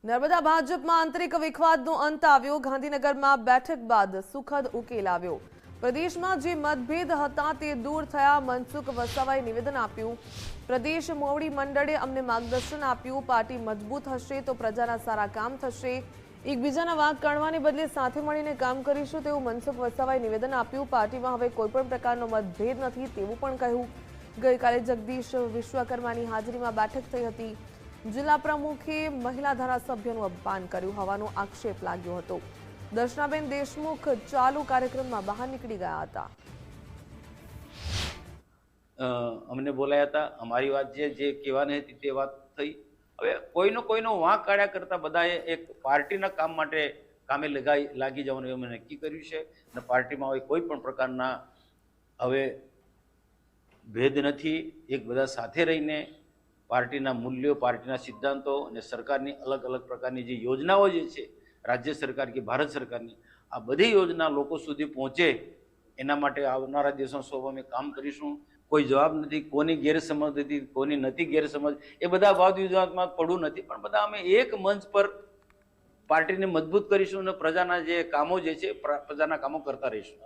નર્મદા ભાજપમાં આંતરિક વિખવાદનો અંત આવ્યો। ગાંધીનગરમાં બેઠક બાદ સુખદ ઉકેલ આવ્યો। પ્રદેશમાં જે મતભેદ હતા તે દૂર થયા। મનસુખ વસાવાએ નિવેદન આપ્યું। પ્રદેશ મોવડી મંડળે અમને માર્ગદર્શન આપ્યું। પાર્ટી મજબૂત હશે તો પ્રજાના સારા કામ થશે। એકબીજાના વાંક કાઢવાને બદલે સાથે મળીને કામ કરીશું તેવું મનસુખ વસાવાએ નિવેદન આપ્યું। પાર્ટીમાં હવે કોઈપણ પ્રકારનો મતભેદ નથી તેવું પણ કહ્યું। ગઈકાલે જગદીશ વિશ્વકર્માની હાજરીમાં બેઠક થઈ હતી। जिला प्रमुखे महिला धारासभ्यों अपमान कर्યું હોવાનો આક્ષેપ લાગ્યો હતો। દર્શનાબેન દેશમુખ ચાલુ કાર્યક્રમમાં બહાર નીકળી ગયા હતા। અમને બોલાયા હતા। અમારી વાત જે કહેવાની હતી તે વાત થઈ। હવે કોઈનો વાંક કાઢ્યા કરતા બધાએ એક પાર્ટીના કામ માટે કામે લાગી જવાનું અમે નક્કી કર્યું છે અને પાર્ટીમાં હવે કોઈ પણ પ્રકારના હવે ભેદ નથી। એક બધા સાથે રહીને પાર્ટીના મૂલ્યો, પાર્ટીના સિદ્ધાંતો અને સરકારની અલગ અલગ પ્રકારની જે યોજનાઓ જે છે રાજ્ય સરકાર કે ભારત સરકારની, આ બધી યોજના લોકો સુધી પહોંચે એના માટે આવનારા દિવસોમાં સૌ અમે કામ કરીશું। કોઈ જવાબ નથી, કોની ગેરસમજ હતી, કોની નથી ગેરસમજ, એ બધા વાદ વિવાદમાં પડવું નથી, પણ બધા અમે એક મંચ પર પાર્ટીને મજબૂત કરીશું અને પ્રજાના જે કામો જે છે પ્રજાના કામો કરતા રહીશું।